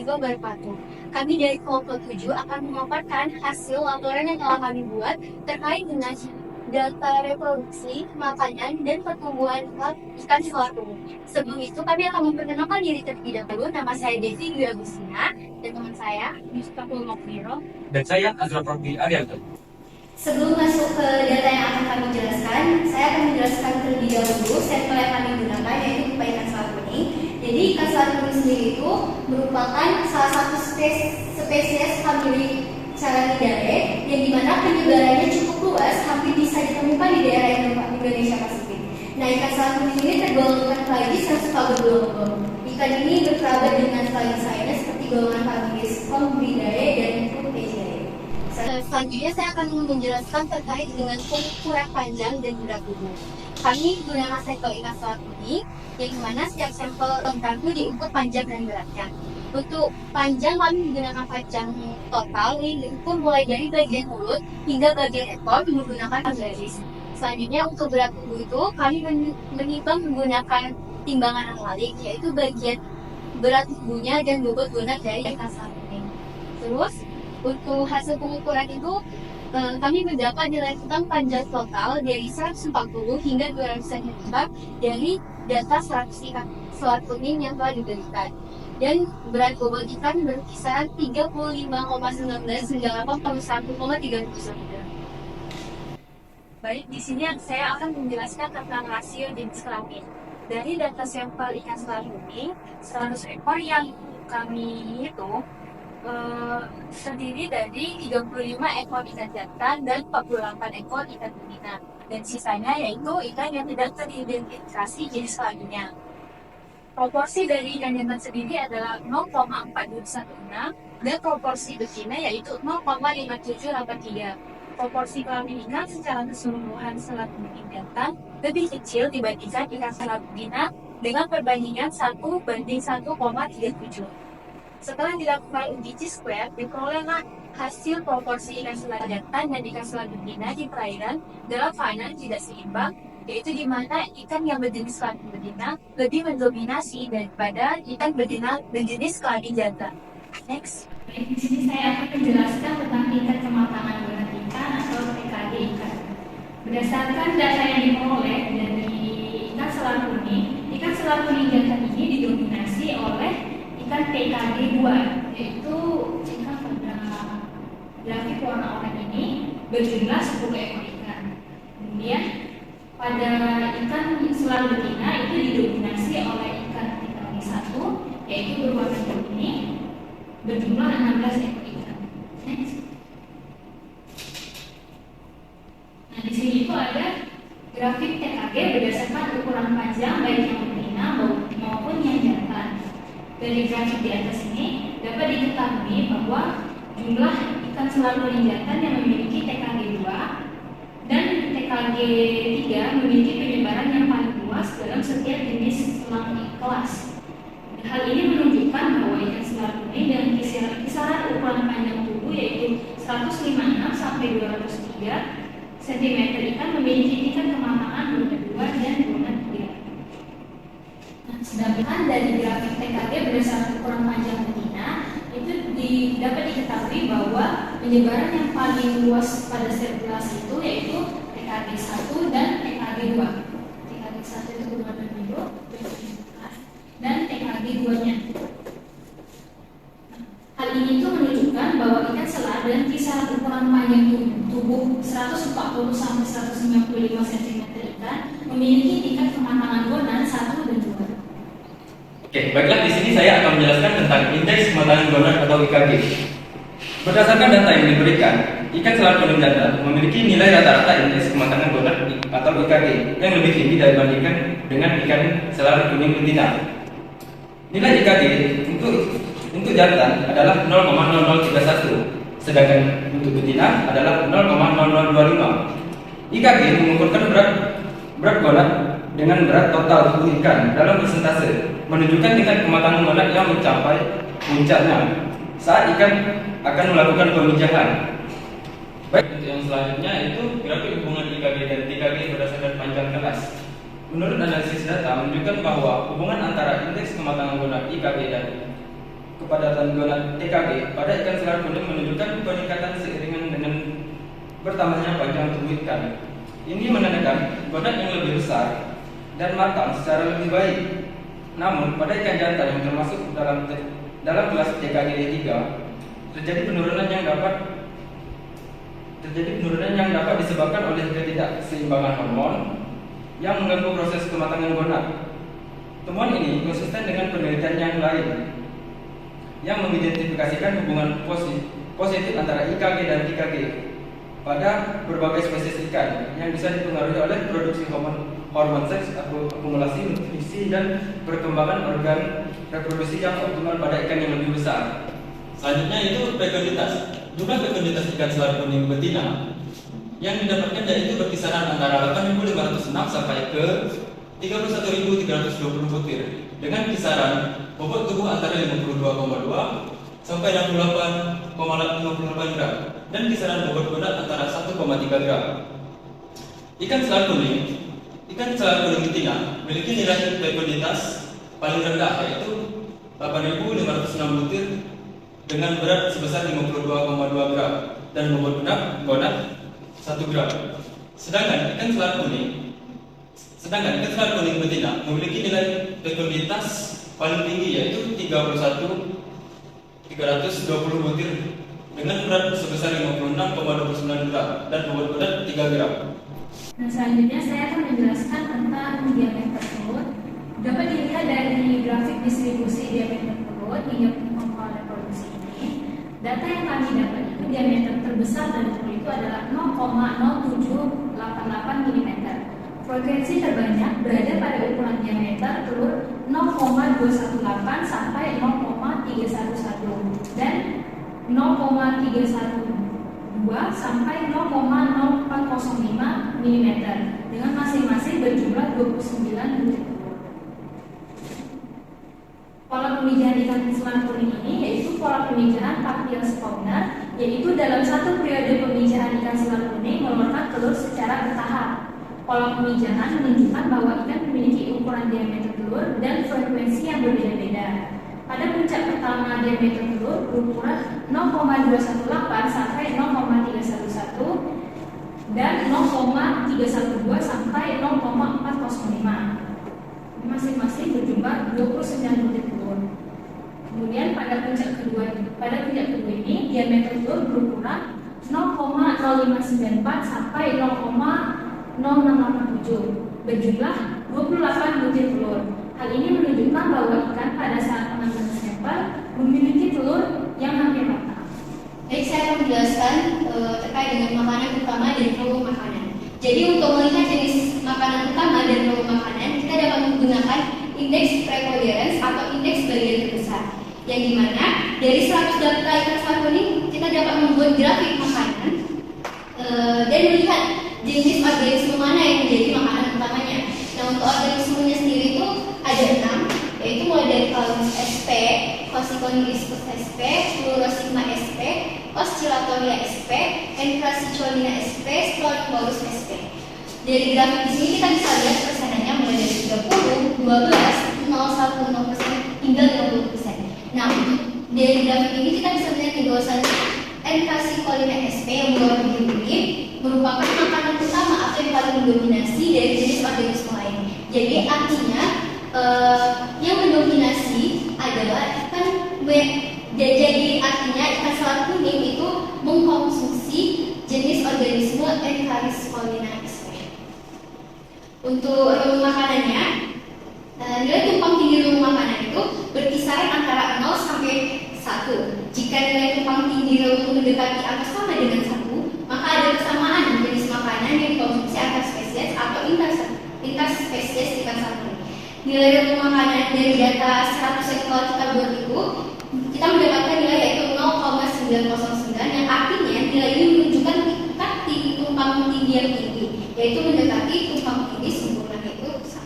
juga berpatu. Kami dari kelompok 7 akan memaparkan hasil laporan yang telah kami buat terkait dengan data reproduksi, makanan, dan pertumbuhan ikan selat ini. Sebelum itu, kami akan memperkenalkan diri terlebih dahulu. Nama saya Desi Dwi Agustina, dan teman saya, Mustaqul Mokmiro. Dan saya Azra Profi Arianto. Sebelum masuk ke data yang akan kami jelaskan, saya akan menjelaskan terlebih dahulu sampel yang kami gunakan, yaitu pipa ikan selat kuning. Jadi ikan selat kuning sendiri itu merupakan salah satu spesies famili Charangidae yang dimana penyebarannya cukup luas, hampir bisa ditemukan di daerah Indonesia Pasifik. Nah, ikan selat kuning ini tergolongkan Pelagius yang suka bergelombang. Ikan ini berkerabat dengan Pelagius lainnya seperti golongan Pelagius Chondridae dan Crustaceae. Selanjutnya saya akan menjelaskan terkait dengan ukuran panjang dan berat tubuh. Kami gunakan sampel ikan selat kuning, yang mana setiap sampel lengkap itu diukur panjang dan beratnya. Untuk panjang kami menggunakan panjang total yang diukur mulai dari bagian mulut hingga bagian ekor menggunakan garis. Selanjutnya untuk berat tubuh itu kami menimbang menggunakan timbangan anomaly, yaitu bagian berat tubuhnya dan bobot berat dari ikan selat kuning. Terus untuk hasil pengukuran itu kami mendapat nilai tentang panjang total dari 140 hingga 200 cm dari data 100 ikan selat kuning yang telah diberikan. Dan berat bobot ikan berkisar 35,19 hingga 81,30 cm. Baik, di sini saya akan menjelaskan tentang rasio jenis kelamin. Dari data sampel ikan selat kuning, 100 ekor yang kami hitung terdiri dari 35 ekor ikan jantan dan 48 ekor ikan betina. Dan sisanya yaitu ikan yang tidak teridentifikasi jenis kelaminnya. Proporsi dari ikan jantan sendiri adalah 0,4216 dan proporsi betina yaitu 0,5783. Proporsi kelamin ikan secara keseluruhan selat kuning jantan lebih kecil dibandingkan ikan selat betina dengan perbandingan 1:1,37. Setelah dilakukan uji Chi-square, diperolehlah hasil proporsi ikan selat jantan dan ikan selat betina di perairan dalam keadaan tidak seimbang, yaitu di mana ikan yang berjenis kelamin betina lebih mendominasi daripada ikan betina berjenis kelamin jantan. Next. Baik, di sini saya akan menjelaskan tentang tingkat kematangan donat ikan atau TKG ikan. Berdasarkan data yang diperoleh dari ikan selat kuning jantan ini didominasi oleh ikan TKG 2, yaitu jika pada grafik warna oranye ini berjumlah 10 ekor ikan. Kemudian pada ikan selat betina itu didominasi oleh ikan TKG 1, yaitu berwarna biru ini berjumlah 16 ekor ikan. Next. Nah, di sini itu ada grafik TKG berdasarkan ukuran panjang baik yang betina maupun yang jantan. Dari grafik di atas ini dapat diketahui bahwa jumlah ikan selat kuning jantan yang memiliki TKG 2 dan TKG 3 memiliki penyebaran yang paling luas dalam setiap jenis selat kelas. Hal ini menunjukkan bahwa ikan selat kuning dengan kisaran ukuran panjang tubuh yaitu 156 sampai 203 cm ikan memiliki tingkat kematangan zona 2 dan zona 3. Nah, sedangkan dari grafik TKG berdasarkan ukuran panjang betina itu dapat diketahui bahwa penyebaran yang paling luas pada sirkulasi itu yaitu TKG 1 dan TKG 2. TKG 1 itu berwarna biru dan TKG 2-nya. Hal ini itu menunjukkan bahwa ikan selat dengan kisaran ukuran panjang tubuh 140 sampai 195 cm ikan memiliki tingkat kematangan gonan 1 dan 2. Oke, baiklah, di sini saya akan menjelaskan tentang indeks kematangan gonad atau IKG. Berdasarkan data yang diberikan, ikan selat kuning jantan memiliki nilai rata-rata indeks kematangan gonad atau IKG yang lebih tinggi dibandingkan dengan ikan selat kuning betina. Nilai IKG untuk jantan adalah 0,0031, sedangkan untuk betina adalah 0,0025. IKG mengukurkan berat gonad dengan berat total tubuh ikan dalam persentase, menunjukkan tingkat kematangan gonad yang mencapai puncaknya saat ikan akan melakukan pemijahan. Baik, untuk yang selanjutnya itu grafik hubungan IKG dan TKG berdasarkan panjang kelas. Menurut analisis data menunjukkan bahwa hubungan antara indeks kematangan gonad IKG dan kepadatan gonad EKG pada ikan selar kuning menunjukkan peningkatan seiringan dengan bertambahnya panjang tubuh ikan. Ini menandakan gonad yang lebih besar dan matang secara lebih baik. Namun pada ikan jantan yang termasuk dalam kelas TKG 3 terjadi penurunan yang dapat disebabkan oleh ketidakseimbangan hormon yang mengganggu proses kematangan gonad. Temuan ini konsisten dengan penelitian yang lain yang mengidentifikasikan hubungan positif antara IKG dan TKG pada berbagai spesies ikan yang bisa dipengaruhi oleh produksi hormon seks, akumulasi nutrisi, dan perkembangan organ reproduksi yang optimal pada ikan yang lebih besar. Selanjutnya itu fekunditas. Jumlah fekunditas ikan selar kuning betina yang didapatkan yaitu berkisaran antara 8.506 sampai ke 31.320 butir dengan kisaran bobot tubuh antara 52,2 sampai 68,58 gram dan kisaran bobot gonad antara 1,3 gram. Ikan selar kuning betina memiliki nilai fekunditas paling rendah yaitu 8.506 butir dengan berat sebesar 52,2 gram dan bobot gonad 1 gram. Sedangkan ikan selar kuning betina memiliki nilai fekunditas paling tinggi yaitu 320 butir dengan berat sebesar 56,29 gram dan bobot gonad 3 gram. Nah, selanjutnya saya akan menjelaskan tentang diameter telur. Dapat dilihat dari grafik distribusi diameter telur hingga pengolahan reproduksi ini. Data yang kami dapat itu diameter terbesar dari telur itu adalah 0,0788 mm. Frekuensi terbanyak berada pada ukuran diameter telur 0,218 sampai 0,311 dan 0,312 sampai 0,0405 mm dengan masing-masing berjumlah 29 butir telur. Pola pemijahan ikan selar kuning ini yaitu pola pemijahan taktil spawner, yaitu dalam satu periode pemijahan ikan selar kuning mengeluarkan telur secara bertahap. Pola pemijahan menunjukkan bahwa ikan memiliki ukuran diameter telur dan frekuensi yang berbeda-beda. Pada puncak pertama diameter telur berukuran 0,218 sampai 0,311 dan 0,312 sampai 0,405. Masing-masing berjumlah 29 butir telur. Kemudian pada puncak kedua ini diameter telur berukuran 0,0594 sampai 0,0687 berjumlah 28 butir telur. Hal ini menunjukkan bahwa ikan pada saat pengambilan sampel memiliki telur yang hampir matang. Baik, saya akan menjelaskan terkait dengan makanan utama dan produk makanan. Jadi untuk melihat jenis makanan utama dan produk makanan, kita dapat menggunakan indeks preponderance atau indeks bagian terbesar, yang dimana dari 100 data ikan selar kuning kita dapat membuat grafik makanan dan melihat jenis organisme mana yang menjadi makanan utamanya. Nah, untuk organismenya sendiri itu ada 6, yaitu mulai dari Calamus sp, Coccinioliscus sp, Fluorosigma sp, Oscillatoria sp, Encrasicholina sp, Strongylosaurus sp. Dari grafik di sini kita bisa lihat persenannya mulai dari 30, 12, 0,10% hingga 50%. Nah, dari grafik ini kita bisa melihat bahwasannya Encrasicholina sp yang berwarna biru ini merupakan makanan utama atau yang paling mendominasi dari jenis organisme lain. Jadi artinya yang mendominasi adalah ikan jadi artinya ikan selar kuning itu mengkonsumsi jenis organisme Encrasicholina sp. Untuk ruang makanannya, nilai tumpang tinggi ruang makanan itu berkisaran antara 0 sampai 1. Jika nilai tumpang tinggi ruang mendekati angka sama dengan 1, maka ada kesamaan jenis makanan yang dikonsumsi antar spesies atau interspesies ikan selar kuning. Nilai ruang makanan dari data 100 yang telah kita buat itu, kita mendapatkan nilai yaitu 0,909, yang artinya nilai ini menunjukkan tingkat tumpang tinggi yang tinggi, yaitu mendekati tumpang tinggi sempurna yaitu 1.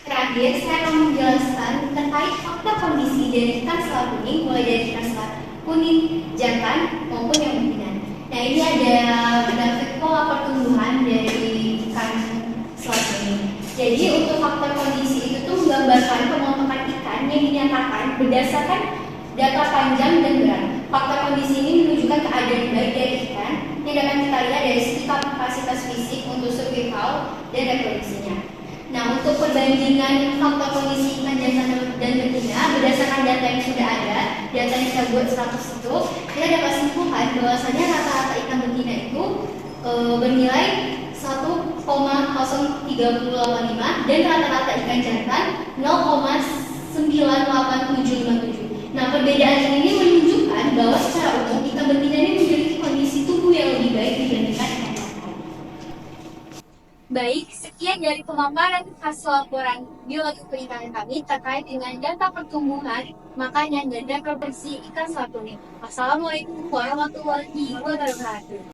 Terakhir, saya akan menjelaskan terkait faktor kondisi dari ikan selar kuning, mulai dari ikan selar kuning jantan maupun yang betina. Nah, ini ada grafik pola pertumbuhan dari ikan selar kuning. Jadi untuk faktor kondisi itu tuh menggambarkan pemotongan ikan yang menyatakan berdasarkan data panjang dan berat. Faktor kondisi ini menunjukkan keadaan baik dari ikan yang dapat kita lihat dari segi kapasitas fisik untuk survival dan reproduksinya. Nah, untuk perbandingan faktor kondisi ikan jantan dan betina berdasarkan data yang sudah ada, data yang saya buat 100 itu, kita dapat simpulkan bahwasanya rata-rata ikan betina itu bernilai 1,0385 dan rata-rata ikan jantan 0,98757. Nah, perbedaan ini menunjukkan bahwa secara umum ikan betina ini memiliki kondisi tubuh yang lebih baik dibandingkan ikan jantan. Baik, sekian dari pemaparan hasil laporan biologi perikanan kami terkait dengan data pertumbuhan, makanan, dan reproduksi ikan selat kuning. Wassalamualaikum warahmatullahi wabarakatuh.